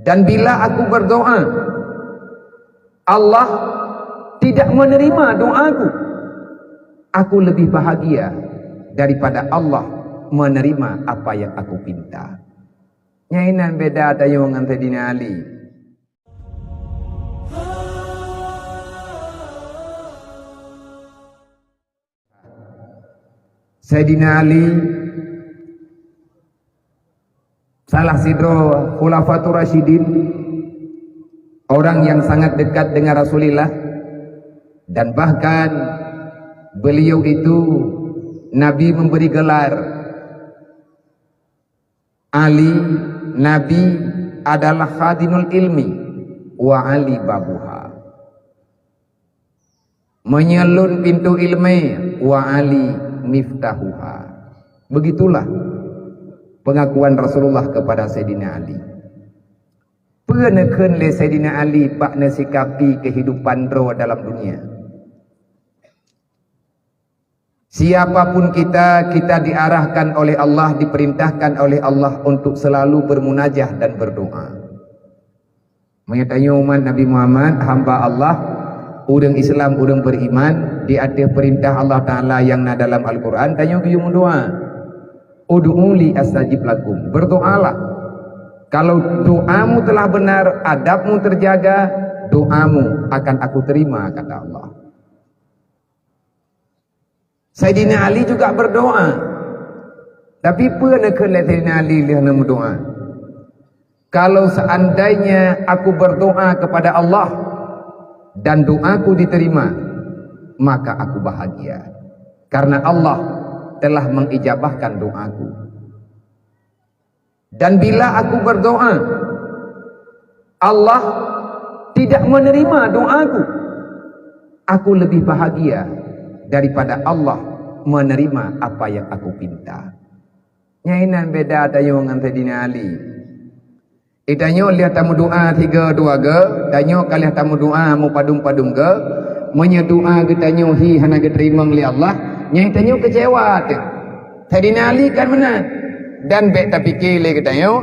Dan bila aku berdoa, Allah tidak menerima doaku, aku lebih bahagia daripada Allah menerima apa yang aku pinta. Nyainan beda tayo dengan Sayyidina Ali. Sayyidina Ali salah sidro Khulafatur Rasyidin, orang yang sangat dekat dengan Rasulullah, dan bahkan beliau itu Nabi memberi gelar Ali, Nabi adalah khadinul ilmi wa Ali babuha, menyelun pintu ilmu, wa Ali miftahuha. Begitulah pengakuan Rasulullah kepada Sayyidina Ali. Penekan le Sayyidina Ali pak nasikapi kehidupan roh dalam dunia. Siapapun kita diarahkan oleh Allah, diperintahkan oleh Allah untuk selalu bermunajah dan berdoa. Menyatanya umat Nabi Muhammad, hamba Allah, urang Islam, urang beriman, di atas perintah Allah Ta'ala yang na dalam Al-Quran, tanya biung doa. Udu'uli astajib lakum. Berdoalah. Kalau doamu telah benar, adabmu terjaga, doamu akan aku terima, kata Allah. Sayyidina Ali juga berdoa. Tapi pernah ke Sayyidina Ali lihat nama doa. Kalau seandainya aku berdoa kepada Allah dan doaku diterima, maka aku bahagia. Karena Allah telah mengijabahkan doaku. Dan bila aku berdoa, Allah tidak menerima doaku, aku lebih bahagia daripada Allah menerima apa yang aku pinta. Nyainan beda tayo dengan Sayyidina Ali. Itanyo lihat tamu doa 3-2 ge, tanyo kalian tamu doa mu padung-padung ge, menyedoa ge tanyo hi hana ge terima oleh Allah, nyai tanyo kecewa tu. Sayyidina Ali kan menang. Dan bek tak fikir le ge tanyo.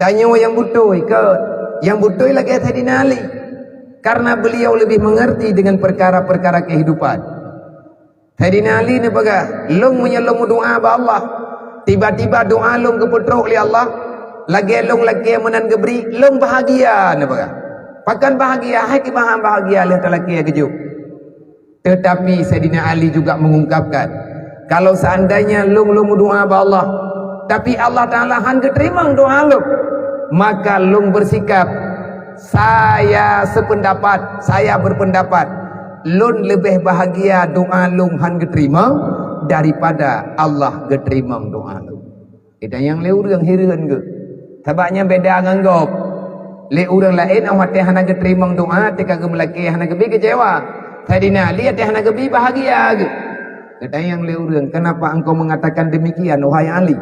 Tanyo yang butuh ke, yang butuh lagi Sayyidina Ali. Karena beliau lebih mengerti dengan perkara-perkara kehidupan. Sayyidina Ali ni baga, long menyelong doa ba Allah. Tiba-tiba doa long keputruk li Allah. Lagi long lagi menan geberi, long bahagia ni baga. Pakan bahagia, hai ki bahagia lihat laki kejuk. Tetapi Sayyidina Ali juga mengungkapkan, kalau seandainya long doa ba Allah, tapi Allah Ta'ala han keterima doa long, maka long bersikap, saya sependapat, saya berpendapat lun lebih bahagia doa lun han geterima daripada Allah geterima doa lun. Kita yang le urang hireun ge. Sebabnya beda nganggap. Le urang lain awak teh hana geterima doa teh kagem laki hana gebi kecewa. Sayyidina Ali teh hana gebi bahagia ge. Kita yang le urang, kenapa engkau mengatakan demikian wahai Ali?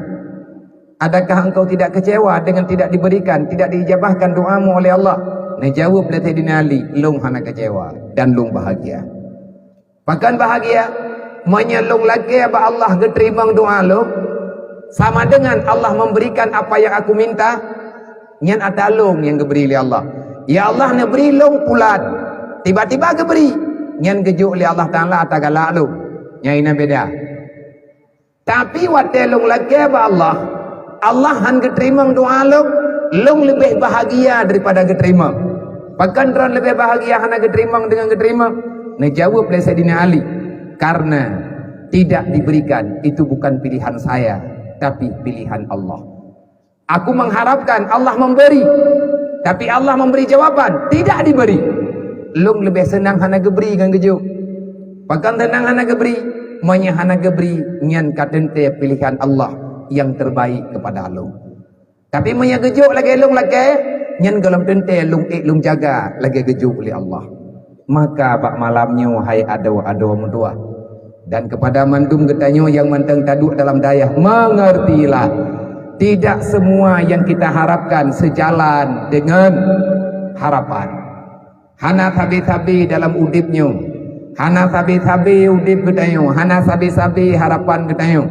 Adakah engkau tidak kecewa dengan tidak diberikan, tidak diijabahkan doamu oleh Allah? Nah jawab oleh Sayyidina Ali, lung hana kecewa dan lung bahagia. Bahkan bahagia, menyelung lagi apa Allah geterima doa lung, sama dengan Allah memberikan apa yang aku minta, nyan ada lung yang geberi oleh Allah. Ya Allah nak beri lung pulat, tiba-tiba geberi, nyan gejuk oleh Allah Ta'ala atau galak lung. Nyaina beda. Tapi waktu lung lagi apa Allah han geterima doa lung lebih bahagia daripada geterima. Bahkan ron lebih bahagia hana geterima dengan geterima. Nah jawab oleh Sayyidina Ali, karena tidak diberikan itu bukan pilihan saya, tapi pilihan Allah. Aku mengharapkan Allah memberi, tapi Allah memberi jawaban tidak diberi. Lung lebih senang hana geberi dengan gejuk. Bahkan senang hana geberi, manya hana geberi nyan kadente pilihan Allah yang terbaik kepada lung. Tapi manya gejuk lagi lung lagi, nyan galam tente lung jaga lagi gejuk oleh Allah. Maka bak malamnya hai ado mudua. Dan kepada mandum getanyo yang manteng taduk dalam dayah, mengertilah tidak semua yang kita harapkan sejalan dengan harapan. Hana sabi-sabi dalam udipnya, hana sabi-sabi udip getanyo, hana sabi-sabi harapan getanyo.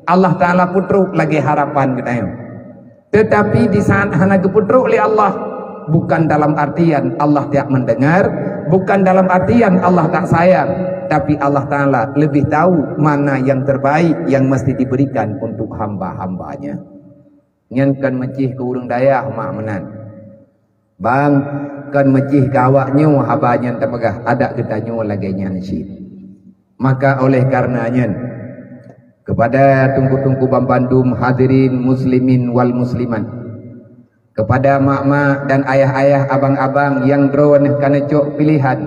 Allah Ta'ala putruk lagi harapan kita yang. Tetapi di saat hana keputruk oleh Allah, bukan dalam artian Allah tidak mendengar, bukan dalam artian Allah tak sayang, tapi Allah Ta'ala lebih tahu mana yang terbaik yang mesti diberikan untuk hamba-hambanya. Nyan kan mecih ke urang dayah mak menan. Bang, kan mecih ke awaknya habanya temegah, ada kita nyu lagi nyansi. Maka oleh karenanya, kepada tungku-tungku Bambandum hadirin muslimin wal musliman, kepada mak-mak dan ayah-ayah, abang-abang yang drone kana cok pilihan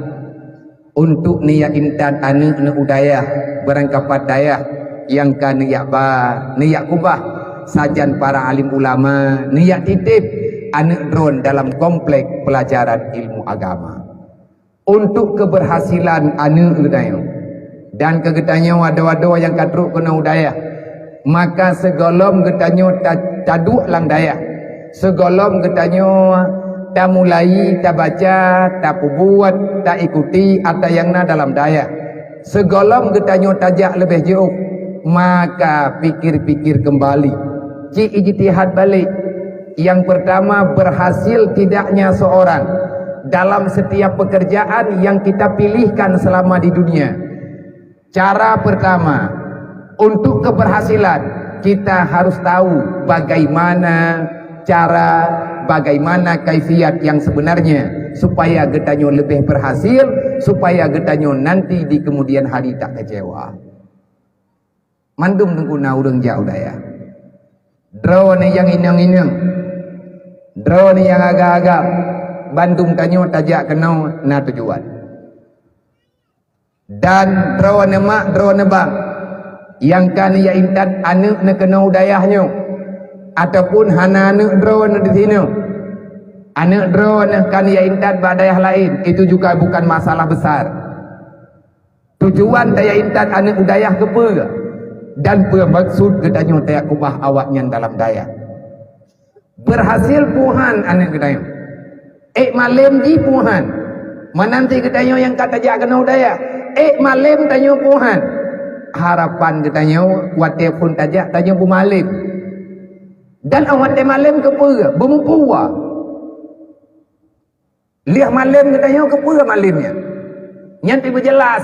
untuk niat intan anu udayah berangkapat dayah yang kan niat niat kubah sajan para alim ulama niat titip anu drone dalam kompleks pelajaran ilmu agama untuk keberhasilan anu udayah dan kegetanya wado-wado yang kadruk kena udayah, maka segolom getanyo taduk lang dayah, segolom getanyo tak mulai, tak baca, tak buat, tak ikuti atau yang na dalam dayah, segolom getanyo tajak lebih jauh, maka pikir-pikir kembali, ci ijtihad balik. Yang pertama, berhasil tidaknya seorang dalam setiap pekerjaan yang kita pilihkan selama di dunia. Cara pertama, untuk keberhasilan kita harus tahu bagaimana cara, bagaimana kaifiat yang sebenarnya supaya getanyo lebih berhasil, supaya getanyo nanti di kemudian hari tak kecewa. Mandum tengkuna urang jauh daya. Drone yang inang-inang, drone yang agak-agak, Bandung tanyo tajak kenau na tujuan. Dan drone mak drone bang yang kan ya intat anak na kena udayahnya ataupun hana anak drone di sini anak drone kan ya intat badayah lain, itu juga bukan masalah besar. Tujuan daya intat anak udayah kepa dan bermaksud katanya daya kubah awaknya dalam daya berhasil puhan anak katanya malam di puhan menanti katanya yang kata jak kena udayah malam tanya puhan harapan katanya wate pun tajak tanya bu malam dan awak malam ke pura bermupua lihat malam katanya ke pura malamnya nyanti berjelas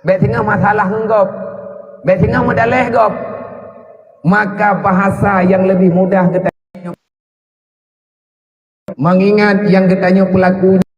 baik tinggal masalah ngop baik tinggal modaleh gop, maka bahasa yang lebih mudah katanya mengingat yang katanya pelakunya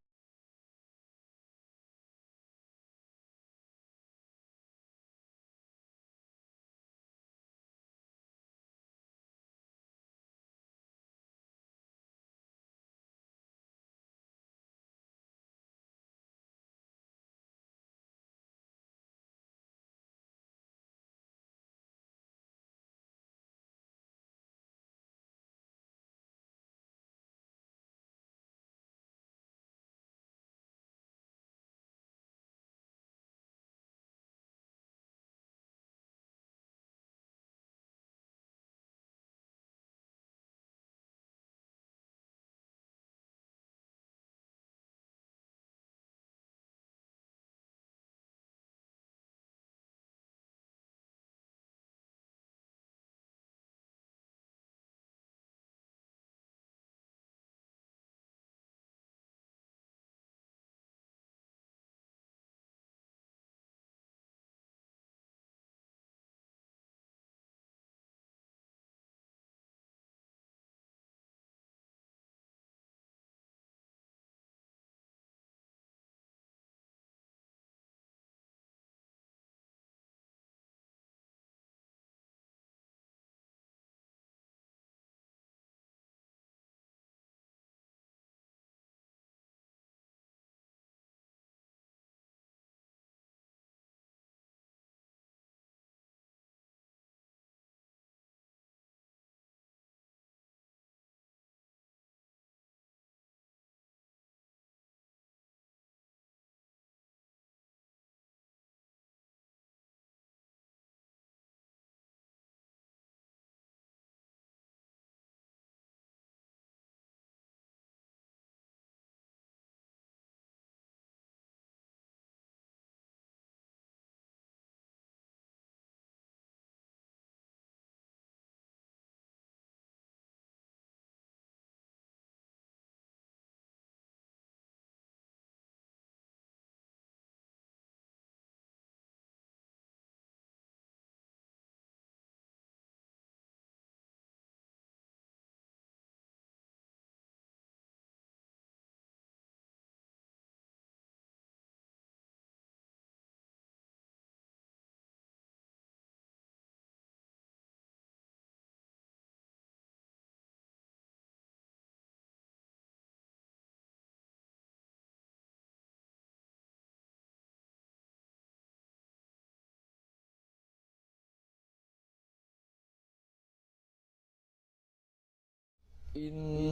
إن